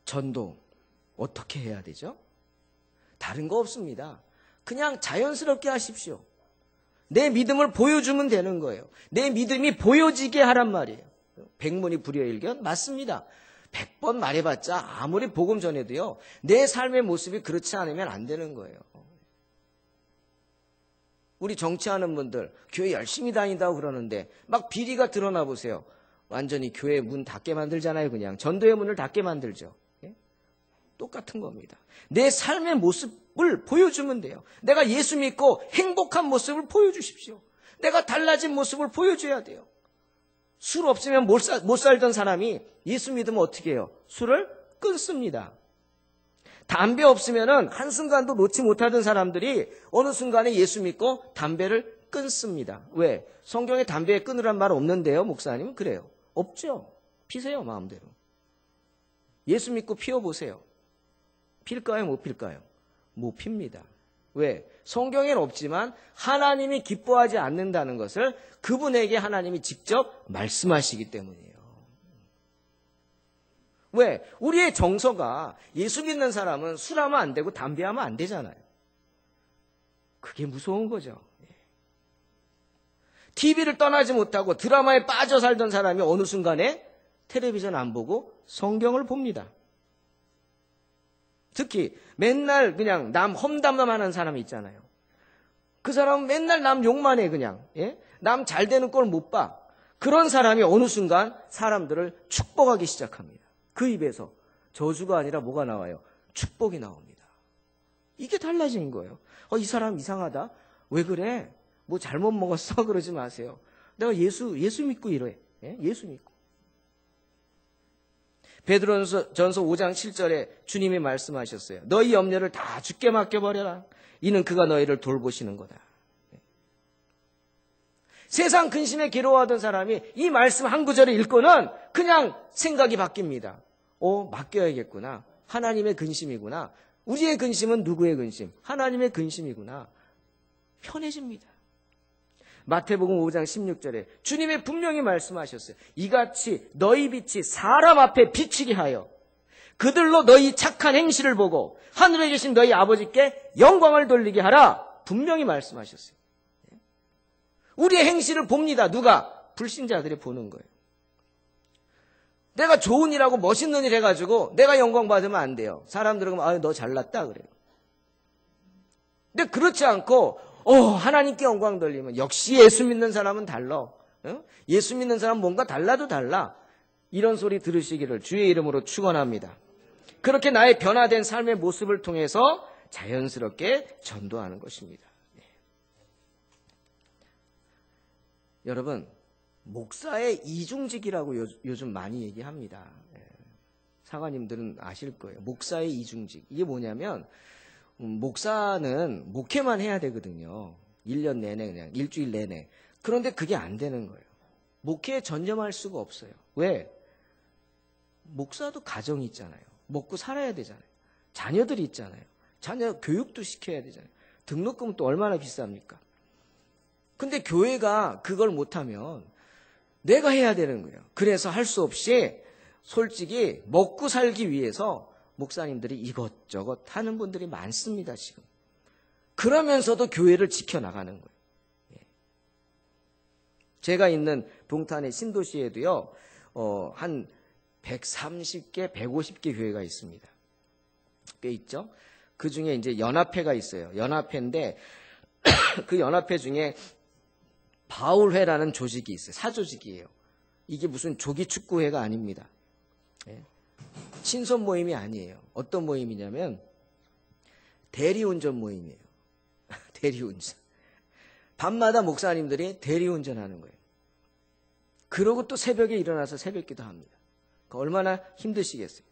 전도 어떻게 해야 되죠? 다른 거 없습니다. 그냥 자연스럽게 하십시오. 내 믿음을 보여주면 되는 거예요. 내 믿음이 보여지게 하란 말이에요. 백문이 불여일견 맞습니다. 100번 말해봤자 아무리 복음 전해도요. 내 삶의 모습이 그렇지 않으면 안 되는 거예요. 우리 정치하는 분들 교회 열심히 다닌다고 그러는데 막 비리가 드러나 보세요. 완전히 교회 문 닫게 만들잖아요. 그냥 전도의 문을 닫게 만들죠. 예? 똑같은 겁니다. 내 삶의 모습을 보여주면 돼요. 내가 예수 믿고 행복한 모습을 보여주십시오. 내가 달라진 모습을 보여줘야 돼요. 술 없으면 못 살던 사람이 예수 믿으면 어떻게 해요? 술을 끊습니다. 담배 없으면 한순간도 놓지 못하던 사람들이 어느 순간에 예수 믿고 담배를 끊습니다. 왜? 성경에 담배에 끊으란 말 없는데요, 목사님? 그래요. 없죠. 피세요, 마음대로. 예수 믿고 피워보세요. 필까요, 못 필까요? 못 핍니다. 왜? 성경에는 없지만 하나님이 기뻐하지 않는다는 것을 그분에게 하나님이 직접 말씀하시기 때문이에요. 왜? 우리의 정서가 예수 믿는 사람은 술하면 안 되고 담배하면 안 되잖아요. 그게 무서운 거죠. TV를 떠나지 못하고 드라마에 빠져 살던 사람이 어느 순간에 텔레비전 안 보고 성경을 봅니다. 특히 맨날 그냥 남 험담만 하는 사람이 있잖아요. 그 사람은 맨날 남 욕만 해 그냥. 예? 남 잘 되는 꼴 못 봐. 그런 사람이 어느 순간 사람들을 축복하기 시작합니다. 그 입에서 저주가 아니라 뭐가 나와요? 축복이 나옵니다. 이게 달라진 거예요. 이 사람 이상하다. 왜 그래? 뭐 잘못 먹었어? 그러지 마세요. 내가 예수 믿고 이래. 예? 예수 믿고. 베드로전서 5장 7절에 주님이 말씀하셨어요. 너희 염려를 다 주께 맡겨버려라. 이는 그가 너희를 돌보시는 거다. 세상 근심에 괴로워하던 사람이 이 말씀 한 구절을 읽고는 그냥 생각이 바뀝니다. 맡겨야겠구나. 하나님의 근심이구나. 우리의 근심은 누구의 근심? 하나님의 근심이구나. 편해집니다. 마태복음 5장 16절에 주님이 분명히 말씀하셨어요. 이같이 너희 빛이 사람 앞에 비치게 하여 그들로 너희 착한 행실을 보고 하늘에 계신 너희 아버지께 영광을 돌리게 하라. 분명히 말씀하셨어요. 우리의 행실을 봅니다. 누가? 불신자들이 보는 거예요. 내가 좋은 일하고 멋있는 일 해가지고 내가 영광 받으면 안 돼요. 사람들은 너 잘났다 그래요. 근데 그렇지 않고 하나님께 영광 돌리면 역시 예수 믿는 사람은 달라. 예수 믿는 사람은 뭔가 달라도 달라. 이런 소리 들으시기를 주의 이름으로 축원합니다. 그렇게 나의 변화된 삶의 모습을 통해서 자연스럽게 전도하는 것입니다. 여러분, 목사의 이중직이라고 요즘 많이 얘기합니다. 사관님들은 아실 거예요. 목사의 이중직. 이게 뭐냐면 목사는 목회만 해야 되거든요. 1년 내내 그냥 일주일 내내. 그런데 그게 안 되는 거예요. 목회에 전념할 수가 없어요. 왜? 목사도 가정이 있잖아요. 먹고 살아야 되잖아요. 자녀들이 있잖아요. 자녀 교육도 시켜야 되잖아요. 등록금은 또 얼마나 비쌉니까? 근데 교회가 그걸 못하면 내가 해야 되는 거예요. 그래서 할 수 없이 솔직히 먹고 살기 위해서 목사님들이 이것저것 하는 분들이 많습니다, 지금. 그러면서도 교회를 지켜나가는 거예요. 제가 있는 동탄의 신도시에도요, 한 130개, 150개 교회가 있습니다. 꽤 있죠? 그 중에 이제 연합회가 있어요. 연합회인데, 그 연합회 중에 바울회라는 조직이 있어요. 사조직이에요. 이게 무슨 조기축구회가 아닙니다. 신선 모임이 아니에요. 어떤 모임이냐면 대리운전 모임이에요. 대리운전. 밤마다 목사님들이 대리운전하는 거예요. 그러고 또 새벽에 일어나서 새벽기도 합니다. 얼마나 힘드시겠어요.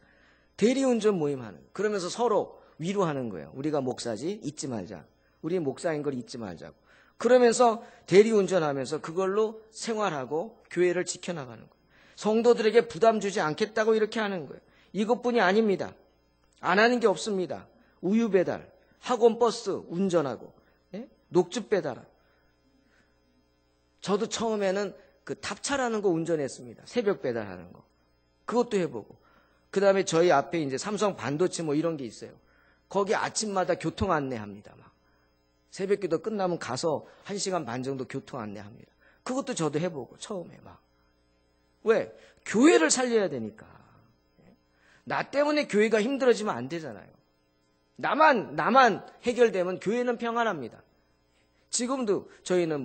대리운전 모임 하는 거예요. 그러면서 서로 위로하는 거예요. 우리가 목사지 잊지 말자. 우리 목사인 걸 잊지 말자고. 그러면서 대리운전하면서 그걸로 생활하고 교회를 지켜나가는 거예요. 성도들에게 부담 주지 않겠다고 이렇게 하는 거예요. 이것뿐이 아닙니다. 안 하는 게 없습니다. 우유 배달, 학원 버스 운전하고, 녹즙 배달. 저도 처음에는 그 탑차라는 거 운전했습니다. 새벽 배달하는 거. 그것도 해보고. 그 다음에 저희 앞에 이제 삼성 반도체 뭐 이런 게 있어요. 거기 아침마다 교통 안내합니다. 막. 새벽기도 끝나면 가서 1시간 반 정도 교통 안내합니다. 그것도 저도 해보고 처음에 막. 왜? 교회를 살려야 되니까. 나 때문에 교회가 힘들어지면 안 되잖아요. 나만 해결되면 교회는 평안합니다. 지금도 저희는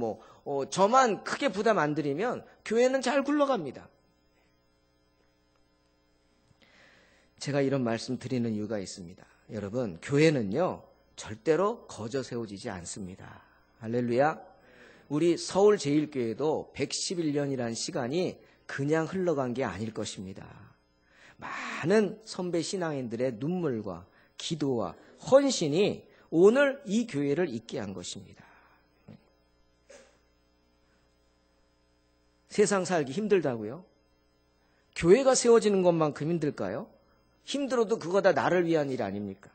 저만 크게 부담 안 드리면 교회는 잘 굴러갑니다. 제가 이런 말씀 드리는 이유가 있습니다. 여러분, 교회는요, 절대로 거저 세워지지 않습니다. 할렐루야. 우리 서울제일교회도 111년이라는 시간이 그냥 흘러간 게 아닐 것입니다. 많은 선배 신앙인들의 눈물과 기도와 헌신이 오늘 이 교회를 있게 한 것입니다. 세상 살기 힘들다고요? 교회가 세워지는 것만큼 힘들까요? 힘들어도 그거 다 나를 위한 일 아닙니까?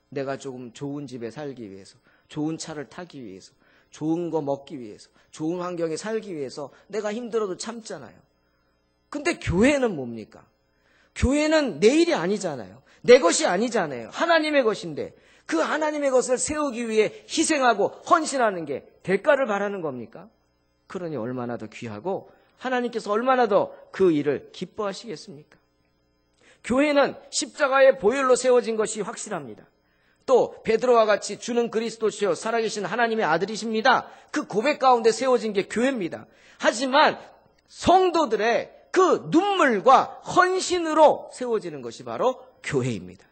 내가 조금 좋은 집에 살기 위해서, 좋은 차를 타기 위해서, 좋은 거 먹기 위해서, 좋은 환경에 살기 위해서 내가 힘들어도 참잖아요. 근데 교회는 뭡니까? 교회는 내 일이 아니잖아요. 내 것이 아니잖아요. 하나님의 것인데 그 하나님의 것을 세우기 위해 희생하고 헌신하는 게 대가를 바라는 겁니까? 그러니 얼마나 더 귀하고 하나님께서 얼마나 더 그 일을 기뻐하시겠습니까? 교회는 십자가의 보혈로 세워진 것이 확실합니다. 또 베드로와 같이 주는 그리스도시요 살아계신 하나님의 아들이십니다. 그 고백 가운데 세워진 게 교회입니다. 하지만 성도들의 그 눈물과 헌신으로 세워지는 것이 바로 교회입니다.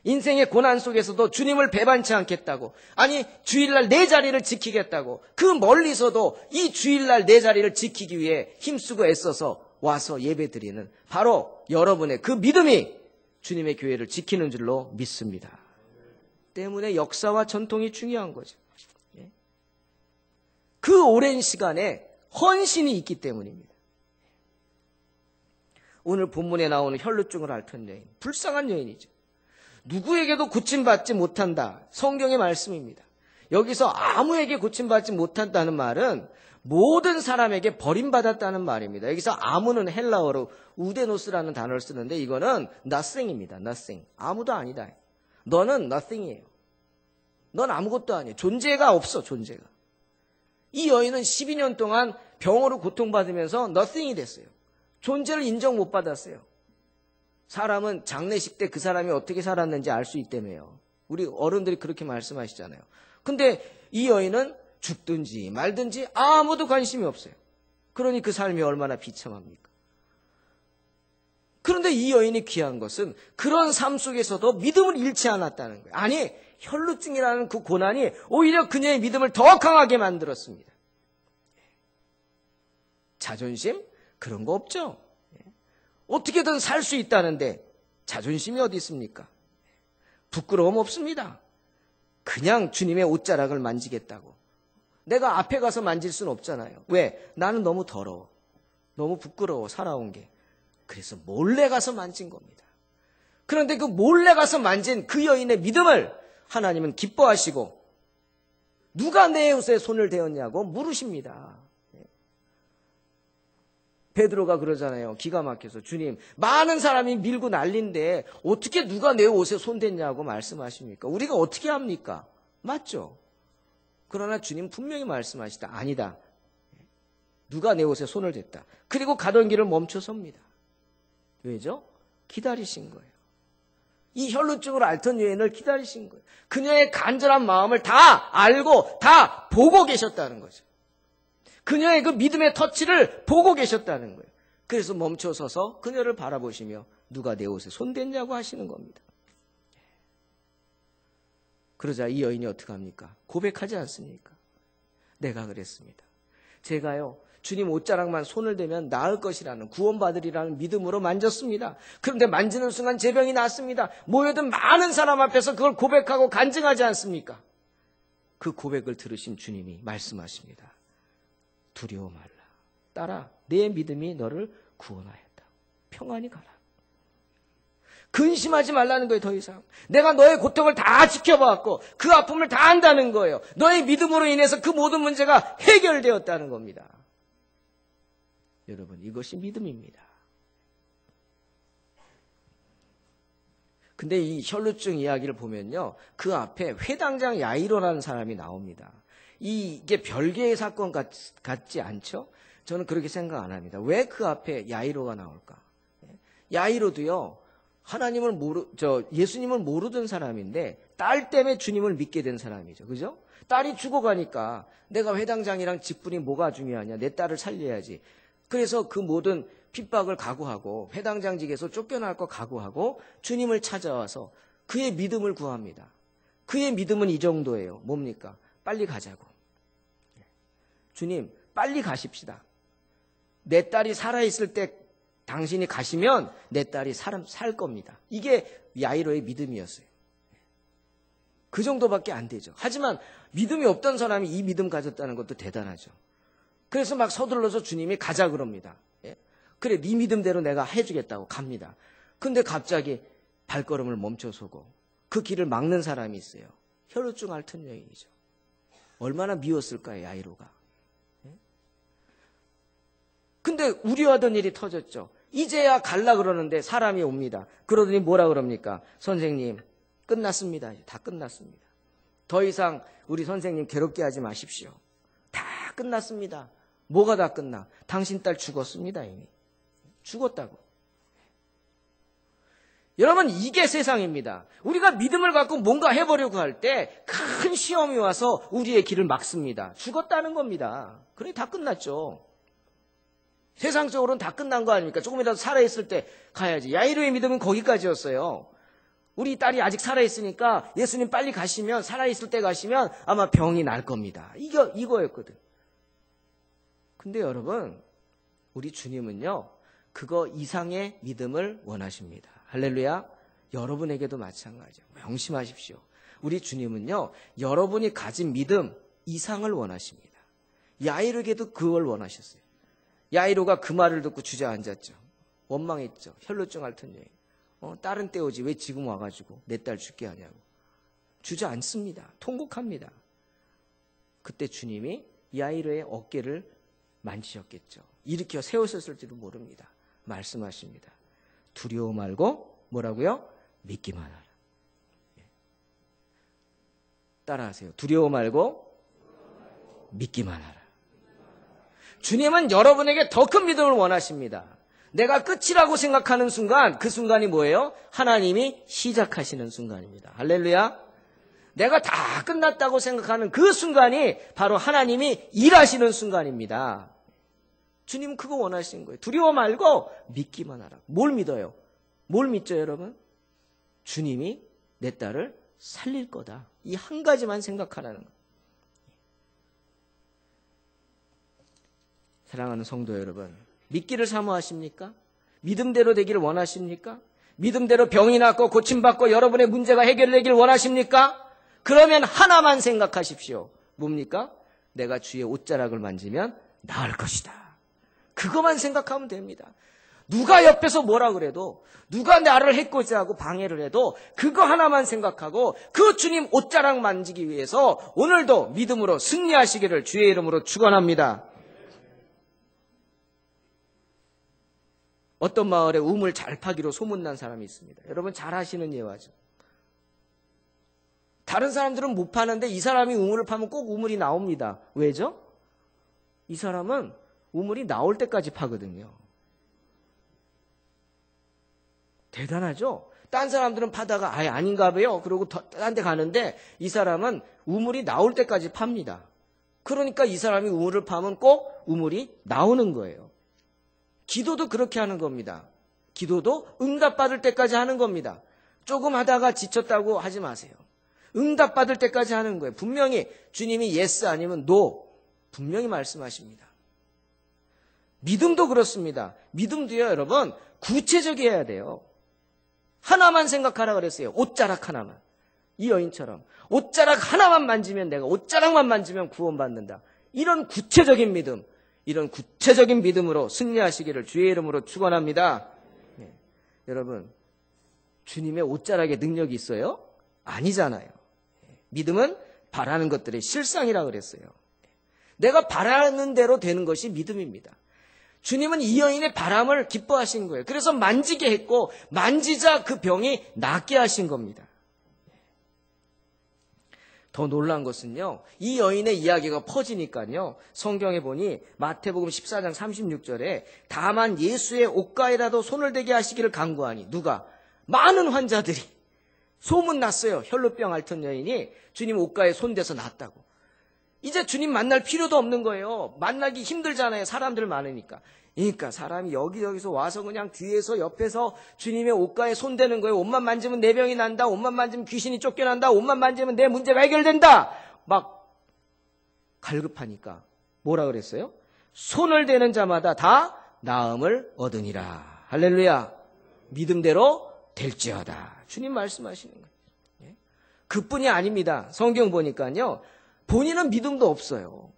인생의 고난 속에서도 주님을 배반치 않겠다고, 아니 주일날 내 자리를 지키겠다고, 그 멀리서도 이 주일날 내 자리를 지키기 위해 힘쓰고 애써서 와서 예배드리는 바로 여러분의 그 믿음이 주님의 교회를 지키는 줄로 믿습니다. 때문에 역사와 전통이 중요한 거죠. 그 오랜 시간에 헌신이 있기 때문입니다. 오늘 본문에 나오는 혈루증을 앓던 여인, 불쌍한 여인이죠. 누구에게도 고침받지 못한다. 성경의 말씀입니다. 여기서 아무에게 고침받지 못한다는 말은 모든 사람에게 버림받았다는 말입니다. 여기서 아무는 헬라어로 우데노스라는 단어를 쓰는데 이거는 nothing입니다. nothing. 아무도 아니다. 너는 nothing이에요. 넌 아무것도 아니에요. 존재가 없어. 존재가. 이 여인은 12년 동안 병으로 고통받으면서 nothing이 됐어요. 존재를 인정 못 받았어요. 사람은 장례식 때 그 사람이 어떻게 살았는지 알 수 있다며요. 우리 어른들이 그렇게 말씀하시잖아요. 근데 이 여인은 죽든지 말든지 아무도 관심이 없어요. 그러니 그 삶이 얼마나 비참합니까? 그런데 이 여인이 귀한 것은 그런 삶 속에서도 믿음을 잃지 않았다는 거예요. 아니, 혈루증이라는 그 고난이 오히려 그녀의 믿음을 더 강하게 만들었습니다. 자존심? 그런 거 없죠. 어떻게든 살 수 있다는데 자존심이 어디 있습니까? 부끄러움 없습니다. 그냥 주님의 옷자락을 만지겠다고. 내가 앞에 가서 만질 수는 없잖아요. 왜? 나는 너무 더러워. 너무 부끄러워, 살아온 게. 그래서 몰래 가서 만진 겁니다. 그런데 그 몰래 가서 만진 그 여인의 믿음을 하나님은 기뻐하시고 누가 내 옷에 손을 대었냐고 물으십니다. 베드로가 그러잖아요. 기가 막혀서 주님, 많은 사람이 밀고 난리인데 어떻게 누가 내 옷에 손댔냐고 말씀하십니까? 우리가 어떻게 합니까? 맞죠? 그러나 주님 분명히 말씀하시다. 아니다. 누가 내 옷에 손을 댔다. 그리고 가던 길을 멈춰 섭니다. 왜죠? 기다리신 거예요. 이 혈루증을 앓던 여인을 기다리신 거예요. 그녀의 간절한 마음을 다 알고 다 보고 계셨다는 거죠. 그녀의 그 믿음의 터치를 보고 계셨다는 거예요. 그래서 멈춰서서 그녀를 바라보시며 누가 내 옷에 손댔냐고 하시는 겁니다. 그러자 이 여인이 어떻게 합니까? 고백하지 않습니까? 내가 그랬습니다. 제가요, 주님 옷자락만 손을 대면 나을 것이라는, 구원받으리라는 믿음으로 만졌습니다. 그런데 만지는 순간 제 병이 났습니다. 모여든 많은 사람 앞에서 그걸 고백하고 간증하지 않습니까? 그 고백을 들으신 주님이 말씀하십니다. 두려워 말라. 딸아, 내 믿음이 너를 구원하였다. 평안히 가라. 근심하지 말라는 거예요, 더 이상. 내가 너의 고통을 다 지켜봤고 그 아픔을 다 안다는 거예요. 너의 믿음으로 인해서 그 모든 문제가 해결되었다는 겁니다. 여러분, 이것이 믿음입니다. 근데 이 혈루증 이야기를 보면요, 그 앞에 회당장 야이로라는 사람이 나옵니다. 이게 별개의 사건 같지 않죠? 저는 그렇게 생각 안 합니다. 왜 그 앞에 야이로가 나올까? 야이로도요, 예수님을 모르던 사람인데 딸 때문에 주님을 믿게 된 사람이죠. 그죠? 딸이 죽어가니까 내가 회당장이랑 직분이 뭐가 중요하냐? 내 딸을 살려야지. 그래서 그 모든 핍박을 각오하고 회당장직에서 쫓겨날 거 각오하고 주님을 찾아와서 그의 믿음을 구합니다. 그의 믿음은 이 정도예요. 뭡니까? 빨리 가자고. 주님, 빨리 가십시다. 내 딸이 살아있을 때 당신이 가시면 내 딸이 살 겁니다. 이게 야이로의 믿음이었어요. 그 정도밖에 안 되죠. 하지만 믿음이 없던 사람이 이 믿음 가졌다는 것도 대단하죠. 그래서 막 서둘러서 주님이 가자 그럽니다. 그래, 네 믿음대로 내가 해주겠다고 갑니다. 근데 갑자기 발걸음을 멈춰서고 그 길을 막는 사람이 있어요. 혈루증 앓던 여인이죠. 얼마나 미웠을까요, 야이로가. 근데 우려하던 일이 터졌죠. 이제야 갈라 그러는데 사람이 옵니다. 그러더니 뭐라 그럽니까? 선생님, 끝났습니다. 다 끝났습니다. 더 이상 우리 선생님 괴롭게 하지 마십시오. 다 끝났습니다. 뭐가 다 끝나? 당신 딸 죽었습니다, 이미. 죽었다고. 여러분, 이게 세상입니다. 우리가 믿음을 갖고 뭔가 해보려고 할 때 큰 시험이 와서 우리의 길을 막습니다. 죽었다는 겁니다. 그래, 다 끝났죠. 세상적으로는 다 끝난 거 아닙니까? 조금이라도 살아있을 때 가야지. 야이로의 믿음은 거기까지였어요. 우리 딸이 아직 살아있으니까 예수님 빨리 가시면, 살아있을 때 가시면 아마 병이 날 겁니다. 이거였거든. 근데 여러분, 우리 주님은요, 그거 이상의 믿음을 원하십니다. 할렐루야. 여러분에게도 마찬가지예요. 명심하십시오. 우리 주님은요, 여러분이 가진 믿음 이상을 원하십니다. 야이로에게도 그걸 원하셨어요. 야이로가 그 말을 듣고 주저앉았죠. 원망했죠. 혈루증 앓던 여인. 딸은 때우지 왜 지금 와가지고 내 딸 죽게 하냐고. 주저앉습니다. 통곡합니다. 그때 주님이 야이로의 어깨를 만지셨겠죠. 일으켜 세우셨을지도 모릅니다. 말씀하십니다. 두려워 말고 뭐라고요? 믿기만 하라. 따라하세요. 두려워 말고 믿기만 하라. 주님은 여러분에게 더 큰 믿음을 원하십니다. 내가 끝이라고 생각하는 순간, 그 순간이 뭐예요? 하나님이 시작하시는 순간입니다. 할렐루야. 내가 다 끝났다고 생각하는 그 순간이 바로 하나님이 일하시는 순간입니다. 주님은 그거 원하시는 거예요. 두려워 말고 믿기만 하라. 뭘 믿어요? 뭘 믿죠, 여러분? 주님이 내 딸을 살릴 거다. 이 한 가지만 생각하라는 거예요. 사랑하는 성도 여러분, 믿기를 사모하십니까? 믿음대로 되기를 원하십니까? 믿음대로 병이 낫고 고침받고 여러분의 문제가 해결되기를 원하십니까? 그러면 하나만 생각하십시오. 뭡니까? 내가 주의 옷자락을 만지면 나을 것이다. 그것만 생각하면 됩니다. 누가 옆에서 뭐라 그래도, 누가 나를 해코지 하고 방해를 해도 그거 하나만 생각하고 그 주님 옷자락 만지기 위해서 오늘도 믿음으로 승리하시기를 주의 이름으로 축원합니다. 어떤 마을에 우물 잘 파기로 소문난 사람이 있습니다. 여러분 잘 아시는 예화죠. 다른 사람들은 못 파는데 이 사람이 우물을 파면 꼭 우물이 나옵니다. 왜죠? 이 사람은 우물이 나올 때까지 파거든요. 대단하죠? 딴 사람들은 파다가 아예 아닌가 봐요. 그러고 딴 데 가는데 이 사람은 우물이 나올 때까지 팝니다. 그러니까 이 사람이 우물을 파면 꼭 우물이 나오는 거예요. 기도도 그렇게 하는 겁니다. 기도도 응답받을 때까지 하는 겁니다. 조금 하다가 지쳤다고 하지 마세요. 응답받을 때까지 하는 거예요. 분명히 주님이 예스 아니면 노 분명히 말씀하십니다. 믿음도 그렇습니다. 믿음도요, 여러분 구체적이어야 돼요. 하나만 생각하라 그랬어요. 옷자락 하나만. 이 여인처럼 옷자락 하나만 만지면, 내가 옷자락만 만지면 구원받는다. 이런 구체적인 믿음, 이런 구체적인 믿음으로 승리하시기를 주의 이름으로 축원합니다. 네. 여러분, 주님의 옷자락에 능력이 있어요? 아니잖아요. 믿음은 바라는 것들의 실상이라 그랬어요. 내가 바라는 대로 되는 것이 믿음입니다. 주님은 이 여인의 바람을 기뻐하신 거예요. 그래서 만지게 했고 만지자 그 병이 낫게 하신 겁니다. 더 놀란 것은요, 이 여인의 이야기가 퍼지니까요, 성경에 보니 마태복음 14장 36절에 다만 예수의 옷가에라도 손을 대게 하시기를 간구하니, 누가? 많은 환자들이 소문났어요. 혈루병 앓던 여인이 주님 옷가에 손대서 낫다고. 이제 주님 만날 필요도 없는 거예요. 만나기 힘들잖아요. 사람들 많으니까. 그러니까 사람이 여기저기서 와서 그냥 뒤에서 옆에서 주님의 옷가에 손대는 거예요. 옷만 만지면 내 병이 난다. 옷만 만지면 귀신이 쫓겨난다. 옷만 만지면 내 문제가 해결된다. 막 갈급하니까 뭐라 그랬어요? 손을 대는 자마다 다 나음을 얻으니라. 할렐루야. 믿음대로 될지어다. 주님 말씀하시는 거예요. 그뿐이 아닙니다. 성경 보니까요, 본인은 믿음도 없어요.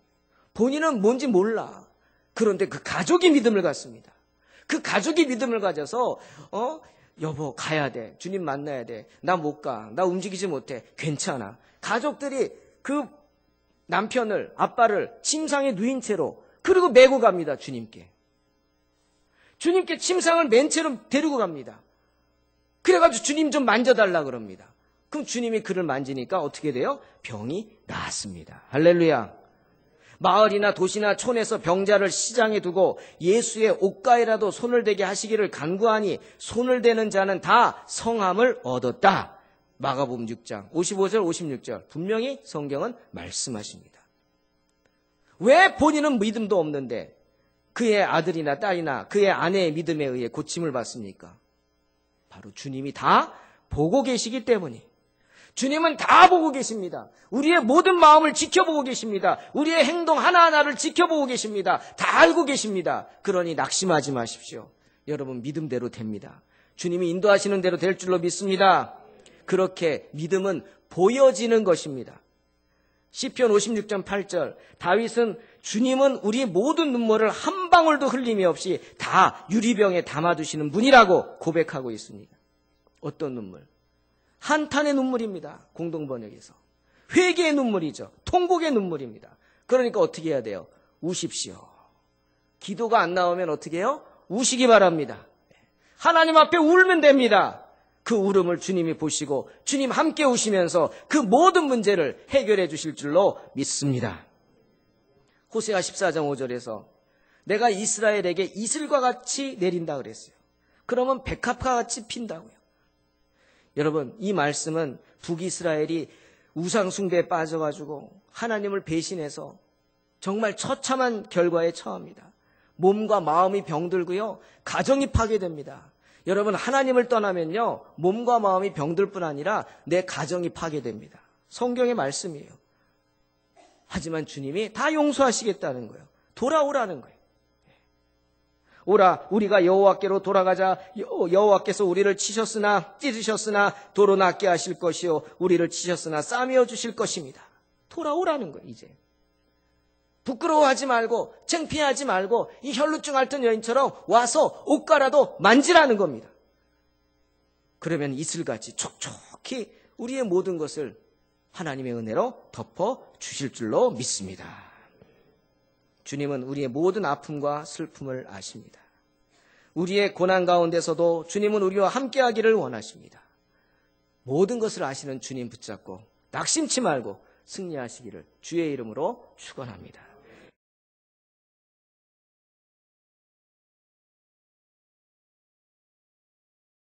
본인은 뭔지 몰라. 그런데 그 가족이 믿음을 갖습니다. 그 가족이 믿음을 가져서 여보 가야 돼. 주님 만나야 돼. 나 못 가. 나 움직이지 못해. 괜찮아. 가족들이 그 남편을, 아빠를 침상에 누인 채로 그리고 메고 갑니다. 주님께. 주님께 침상을 맨 채로 데리고 갑니다. 그래가지고 주님 좀 만져달라 그럽니다. 그럼 주님이 그를 만지니까 어떻게 돼요? 병이 나았습니다. 할렐루야. 마을이나 도시나 촌에서 병자를 시장에 두고 예수의 옷가에라도 손을 대게 하시기를 간구하니 손을 대는 자는 다 성함을 얻었다. 마가복음 6장 55절 56절 분명히 성경은 말씀하십니다. 왜 본인은 믿음도 없는데 그의 아들이나 딸이나 그의 아내의 믿음에 의해 고침을 받습니까? 바로 주님이 다 보고 계시기 때문이. 주님은 다 보고 계십니다. 우리의 모든 마음을 지켜보고 계십니다. 우리의 행동 하나하나를 지켜보고 계십니다. 다 알고 계십니다. 그러니 낙심하지 마십시오. 여러분 믿음대로 됩니다. 주님이 인도하시는 대로 될 줄로 믿습니다. 그렇게 믿음은 보여지는 것입니다. 시편 56편 8절 다윗은 주님은 우리의 모든 눈물을 한 방울도 흘림이 없이 다 유리병에 담아두시는 분이라고 고백하고 있습니다. 어떤 눈물? 한탄의 눈물입니다. 공동번역에서. 회개의 눈물이죠. 통곡의 눈물입니다. 그러니까 어떻게 해야 돼요? 우십시오. 기도가 안 나오면 어떻게 해요? 우시기 바랍니다. 하나님 앞에 울면 됩니다. 그 울음을 주님이 보시고 주님 함께 우시면서 그 모든 문제를 해결해 주실 줄로 믿습니다. 호세아 14장 5절에서 내가 이스라엘에게 이슬과 같이 내린다 그랬어요. 그러면 백합과 같이 핀다고요. 여러분 이 말씀은 북이스라엘이 우상숭배에 빠져가지고 하나님을 배신해서 정말 처참한 결과에 처합니다. 몸과 마음이 병들고요. 가정이 파괴됩니다. 여러분 하나님을 떠나면요. 몸과 마음이 병들 뿐 아니라 내 가정이 파괴됩니다. 성경의 말씀이에요. 하지만 주님이 다 용서하시겠다는 거예요. 돌아오라는 거예요. 오라 우리가 여호와께로 돌아가자. 여호와께서 우리를 치셨으나 찢으셨으나 도로 낫게 하실 것이요 우리를 치셨으나 싸매어 주실 것입니다. 돌아오라는 거예요. 이제 부끄러워하지 말고 창피하지 말고 이 혈루증 앓던 여인처럼 와서 옷가라도 만지라는 겁니다. 그러면 이슬같이 촉촉히 우리의 모든 것을 하나님의 은혜로 덮어 주실 줄로 믿습니다. 주님은 우리의 모든 아픔과 슬픔을 아십니다. 우리의 고난 가운데서도 주님은 우리와 함께하기를 원하십니다. 모든 것을 아시는 주님 붙잡고 낙심치 말고 승리하시기를 주의 이름으로 축원합니다.